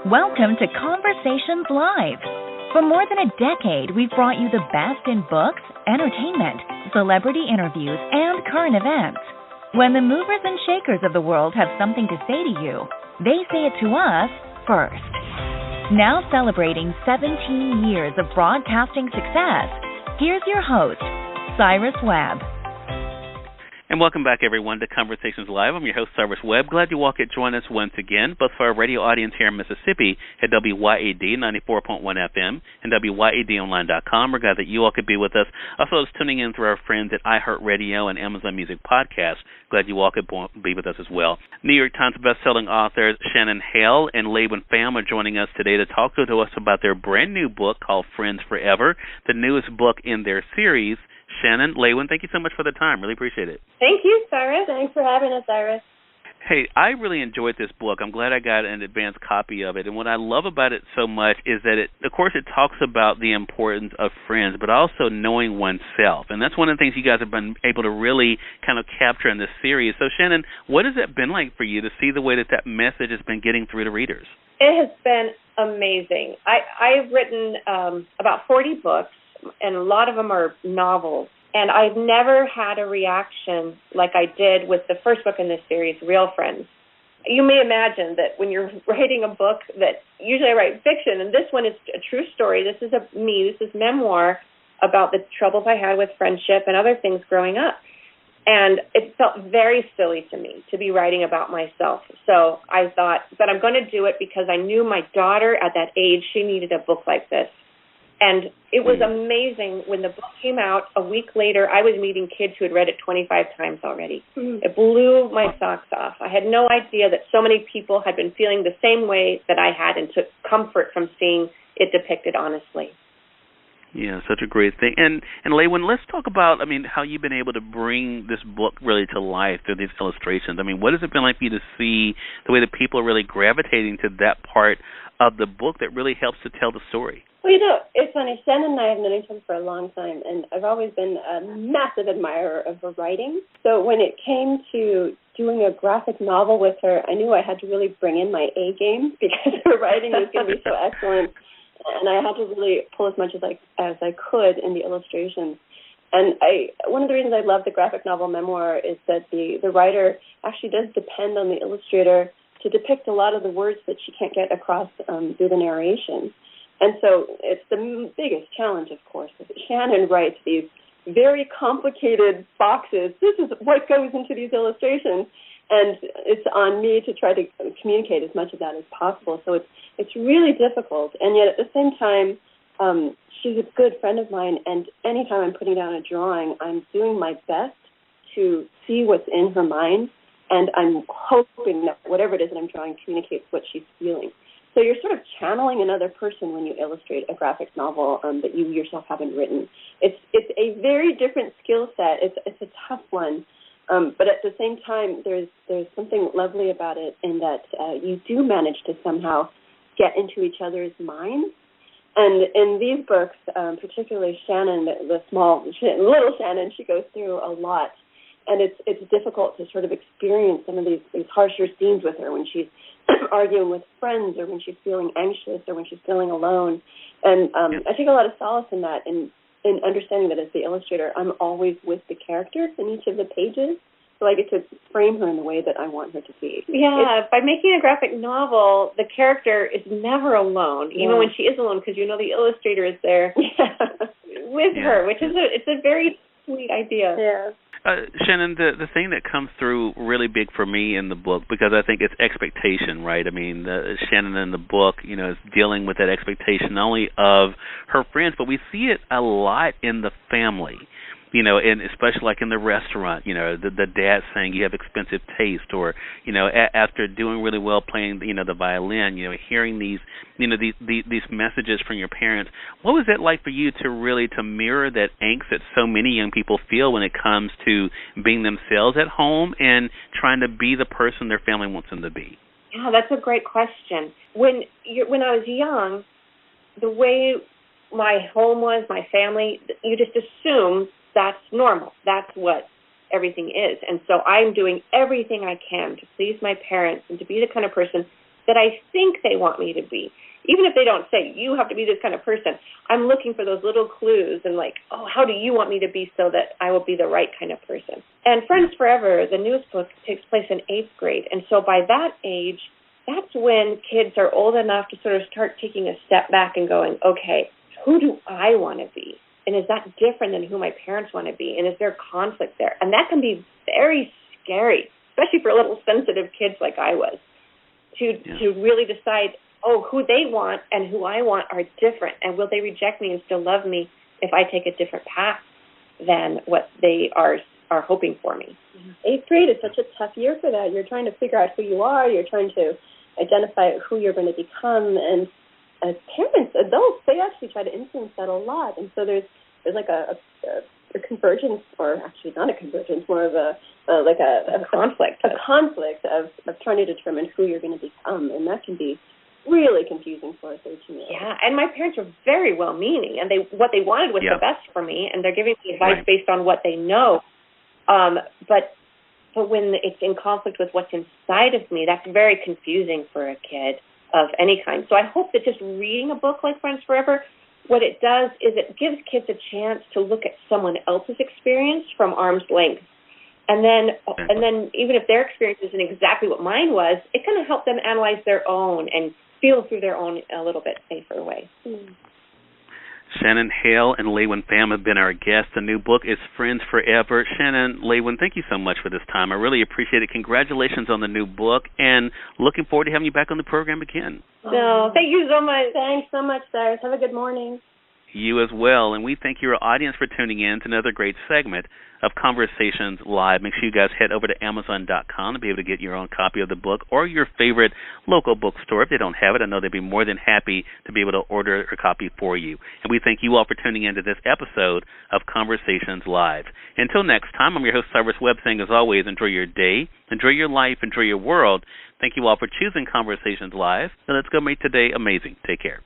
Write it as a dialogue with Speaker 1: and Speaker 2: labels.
Speaker 1: Welcome to Conversations Live. For more than a decade, we've brought you the best in books, entertainment, celebrity interviews, and current events. When the movers and shakers of the world have something to say to you, they say it to us first. Now celebrating 17 years of broadcasting success, here's your host, Cyrus Webb.
Speaker 2: And welcome back, everyone, to Conversations Live. I'm your host, Cyrus Webb. Glad you all could join us once again, both for our radio audience here in Mississippi at WYAD 94.1 FM and WYADonline.com. We're glad that you all could be with us. Also, those tuning in through our friends at iHeartRadio and Amazon Music Podcast. Glad you all could be with us as well. New York Times bestselling authors Shannon Hale and LeUyen Pham are joining us today to talk to us about their brand new book called Friends Forever, the newest book in their series. Shannon, LeUyen, thank you so much for the time. Really appreciate it.
Speaker 3: Thank you, Cyrus. Thanks for having us, Cyrus.
Speaker 2: Hey, I really enjoyed this book. I'm glad I got an advanced copy of it. And what I love about it so much is that, of course, it talks about the importance of friends, but also knowing oneself. And that's one of the things you guys have been able to really kind of capture in this series. So, Shannon, what has it been like for you to see the way that message has been getting through to readers?
Speaker 3: It has been amazing. I've written about 40 books, and a lot of them are novels. And I've never had a reaction like I did with the first book in this series, Real Friends. You may imagine that when you're writing a book that usually I write fiction, and this one is a true story. This is this is memoir about the troubles I had with friendship and other things growing up. And it felt very silly to me to be writing about myself. So I thought, but I'm going to do it because I knew my daughter at that age, she needed a book like this. And it was amazing when the book came out. A week later, I was meeting kids who had read it 25 times already. It blew my socks off. I had no idea that so many people had been feeling the same way that I had and took comfort from seeing it depicted honestly.
Speaker 2: Yeah, such a great thing. And LeUyen, let's talk about, how you've been able to bring this book really to life through these illustrations. What has it been like for you to see the way that people are really gravitating to that part of the book that really helps to tell the story?
Speaker 4: Well, it's funny. Shannon and I have known each other for a long time, and I've always been a massive admirer of her writing. So when it came to doing a graphic novel with her, I knew I had to really bring in my A game because her writing was going to be so excellent, and I had to really pull as much as I could in the illustrations. And one of the reasons I love the graphic novel memoir is that the writer actually does depend on the illustrator to depict a lot of the words that she can't get across through the narration. And so it's the biggest challenge, of course. Shannon writes these very complicated boxes. This is what goes into these illustrations, and it's on me to try to communicate as much of that as possible. So it's really difficult, and yet at the same time, she's a good friend of mine, and anytime I'm putting down a drawing, I'm doing my best to see what's in her mind, and I'm hoping that whatever it is that I'm drawing communicates what she's feeling. So you're sort of channeling another person when you illustrate a graphic novel that you yourself haven't written. It's a very different skill set. It's a tough one, but at the same time, there's something lovely about it in that you do manage to somehow get into each other's minds. And in these books, particularly Shannon, little Shannon, she goes through a lot. And it's difficult to sort of experience some of these harsher scenes with her when she's arguing with friends or when she's feeling anxious or when she's feeling alone. And I take a lot of solace in that, in understanding that as the illustrator, I'm always with the character in each of the pages, so I get to frame her in the way that I want her to be.
Speaker 3: Yeah, by making a graphic novel, the character is never alone, even when she is alone, because the illustrator is there with her, which is it's a very sweet idea.
Speaker 4: Yeah.
Speaker 2: Shannon, the thing that comes through really big for me in the book, because I think it's expectation, right? Shannon in the book, is dealing with that expectation not only of her friends, but we see it a lot in the family. And especially like in the restaurant, the dad saying you have expensive taste, or, after doing really well playing, the violin, hearing these messages from your parents. What was it like for you to mirror that angst that so many young people feel when it comes to being themselves at home and trying to be the person their family wants them to be?
Speaker 3: Yeah, that's a great question. When I was young, the way my home was, my family, you just assume that's normal. That's what everything is. And so I'm doing everything I can to please my parents and to be the kind of person that I think they want me to be. Even if they don't say, you have to be this kind of person, I'm looking for those little clues and like, oh, how do you want me to be so that I will be the right kind of person? And Friends Forever, the newest book, takes place in 8th grade. And so by that age, that's when kids are old enough to sort of start taking a step back and going, okay, who do I want to be? And is that different than who my parents want to be? And is there conflict there? And that can be very scary, especially for little sensitive kids like I was, to really decide, oh, who they want and who I want are different, and will they reject me and still love me if I take a different path than what they are hoping for me.
Speaker 4: 8th grade is such a tough year for that. You're trying to figure out who you are. You're trying to identify who you're going to become. And as parents, adults, they actually try to influence that a lot. And so there's like a convergence, or actually not a convergence, more of a conflict. A conflict of trying to determine who you're going to become. And that can be really confusing for a 13-year-old.
Speaker 3: Yeah, and my parents were very well-meaning, and what they wanted was the best for me, and they're giving me advice based on what they know. But when it's in conflict with what's inside of me, that's very confusing for a kid of any kind. So I hope that just reading a book like Friends Forever, what it does is it gives kids a chance to look at someone else's experience from arm's length. And then even if their experience isn't exactly what mine was, it can help them analyze their own and feel through their own a little bit safer way.
Speaker 2: Shannon Hale and LeUyen Pham have been our guests. The new book is Friends Forever. Shannon, LeUyen, thank you so much for this time. I really appreciate it. Congratulations on the new book, and looking forward to having you back on the program again.
Speaker 3: No, thank you so much.
Speaker 4: Thanks so much, Cyrus. Have a good morning.
Speaker 2: You as well, and we thank your audience for tuning in to another great segment of Conversations Live. Make sure you guys head over to Amazon.com to be able to get your own copy of the book, or your favorite local bookstore. If they don't have it, I know they'd be more than happy to be able to order a copy for you. And we thank you all for tuning in to this episode of Conversations Live. Until next time, I'm your host, Cyrus Webb, saying as always, enjoy your day, enjoy your life, enjoy your world. Thank you all for choosing Conversations Live, and let's go make today amazing. Take care.